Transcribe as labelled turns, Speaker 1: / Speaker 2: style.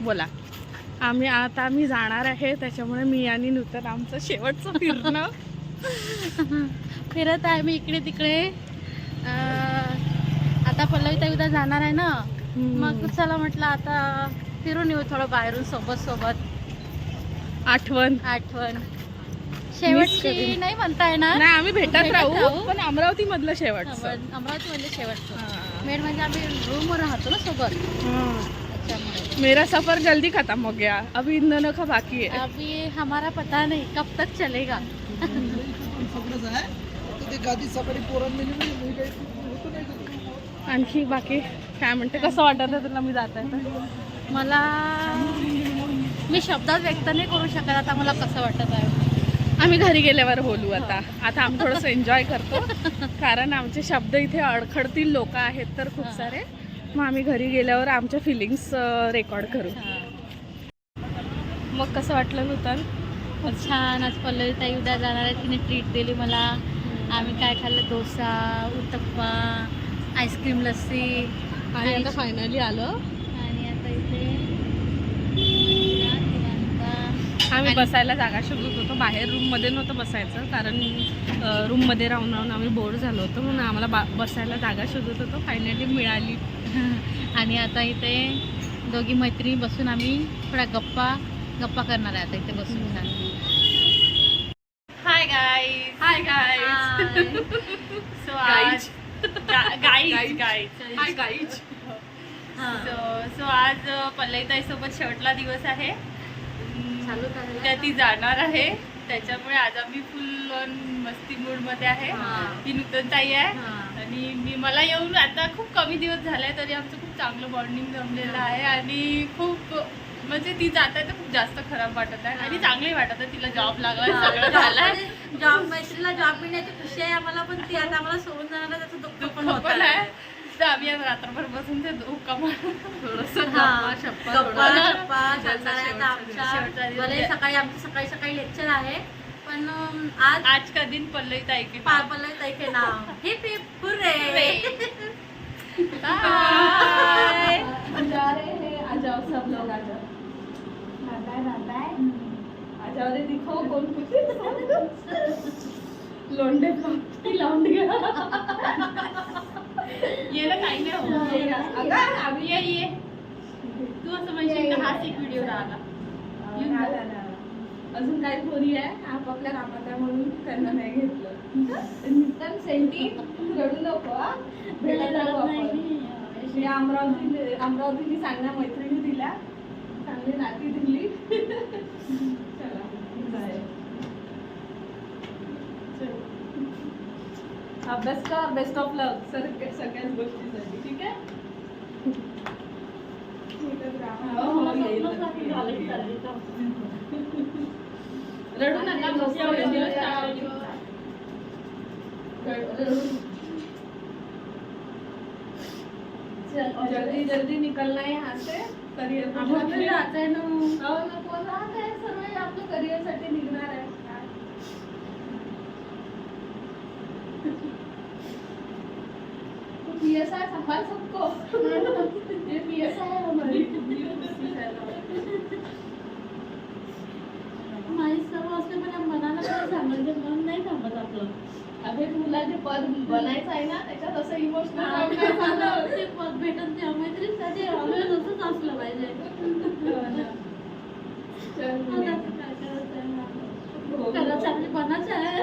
Speaker 1: बोला. आम्ही जाणार आहे, त्याच्यामुळे मी आणि नूतन आमचं शेवटचं फिरणं.
Speaker 2: फिरत आहे मी इकडे तिकडे. आता पल्लवी ताई उद्या जाणार आहे ना, मग चला म्हटलं आता फिरून येऊ थोडं बाहेरून सोबत.
Speaker 1: आठवण
Speaker 2: शेवटची नाही म्हणता येणार.
Speaker 1: नाही, आम्ही भेटत राहू, पण अमरावती मधलं शेवटचं.
Speaker 2: अमरावती म्हणजे शेवटचं मेन म्हणजे आम्ही रूमवर राहतो ना सोबत, त्याच्यामुळे.
Speaker 1: मेरा सफर जल्दी खत्म हो गया, अभी इंधन का बाकी है.
Speaker 2: अभी हमारा पता नहीं कब तक चलेगा.
Speaker 1: आणखी बाकी काय म्हणते, कसं वाटत आहे तुला मी जात आहे तर?
Speaker 2: मला मी शब्दात व्यक्त नाही करू शकत आता मला कसं वाटत आहे.
Speaker 1: आम्ही घरी गेल्यावर बोलू. आता आम्ही थोडंसं एन्जॉय करतो, कारण आमचे शब्द इथे अडखळतील लोक आहेत तर खूप सारे. मग आम्ही घरी गेल्यावर आमच्या फिलिंग्स रेकॉर्ड करू. मग कसं वाटलं नूतन?
Speaker 2: खूप छान. आज पल्लवी ताई उद्या जाणार आहे, तिने ट्रीट दिली मला. आम्ही काय खाल्लं, डोसा, उत्तप्पा, आईस्क्रीम, लस्सी.
Speaker 1: आणि आता फायनली आलं.
Speaker 2: आणि आता इथे
Speaker 1: आम्ही बसायला जागा शोधत होतो, बाहेर रूममध्ये नव्हतं बसायचं, कारण रूममध्ये राहून आम्ही बोर झालो होतो, म्हणून आम्हाला बसायला जागा शोधत होतो. फायनली मिळाली.
Speaker 2: आणि आता इथे दोघी मैत्रिणी बसून आम्ही थोड्या गप्पा करणार आहे आता इथे बसून. Hi guys. सो आज आज पल्लवी ताई सोबत शेवटला दिवस आहे. त्या ती जाणार आहे, त्याच्यामुळे आज आम्ही फुल ऑन मस्ती मूड मध्ये आहे. ती नूतन ताई आहे आणि मला येऊन आता खूप कमी दिवस झाले, तरी आमचं खूप चांगलं बॉन्डिंग जमलेलं आहे. आणि खूप म्हणजे ती जात आहे तर खूप जास्त खराब वाटत आहे आणि चांगली वाटत आहे. तिला जॉब लागला, सगळं झालं.
Speaker 3: जॉब मैत्रीला जॉब मिळण्याची खुशी आहे आम्हाला, पण ती आता आम्हाला सोडून जाणार त्याचं दुःख पण होत आहे.
Speaker 1: तर आम्ही आज रात्रभर बसून ते धोका
Speaker 3: सकाळी आमचं सकाळी लेक्चर आहे, पण
Speaker 2: आज का दिन पल्लवी ताई के
Speaker 3: पल्लवी ताई के नाम हिप हिप हुर्रे.
Speaker 1: जा रहे हैं, आ जाओ सब लोग, आ जाओ. आ जाओ रे, दिखो कौन कुछ लोंडे लौंडिया.
Speaker 2: ये ना काही नाही होत. ये तू असं म्हणशील का हाच एक व्हिडिओ राहिला.
Speaker 1: अजून काही पोरी आहे आपापल्या कामात आहे म्हणून त्यांना नाही घेतलं. निदान सेंटी रडू नको, भेटायला जाऊ आपण. मी अमरावतीने चांगल्या मैत्रिणी दिल्या, चांगली नाती दिली. चला बाय. अभ्यास कर, बेस्ट ऑफ लक सगळ्याच गोष्टीसाठी. ठीक आहे. रडू नका, जल्दी निकलना है यहाँ से. करियर
Speaker 3: जात आहे ना,
Speaker 1: कोण राहत आहे, सर्व आपलं करिअर साठी निघणार आहे. PSI संभाल सबको. ये PSI है हमारी.
Speaker 3: माझी सर्व असते पण मनाला काय सांगायचं, मन नाही थांबत आपलं.
Speaker 1: अभे तुला जे पद बनायचं आहे ना, त्याच्यात असं इमोशनल
Speaker 3: ते पद भेटत त्या मैत्रीसाठी ऑलवेज असंच असलं पाहिजे. करायचं आपली बनाचं आहे.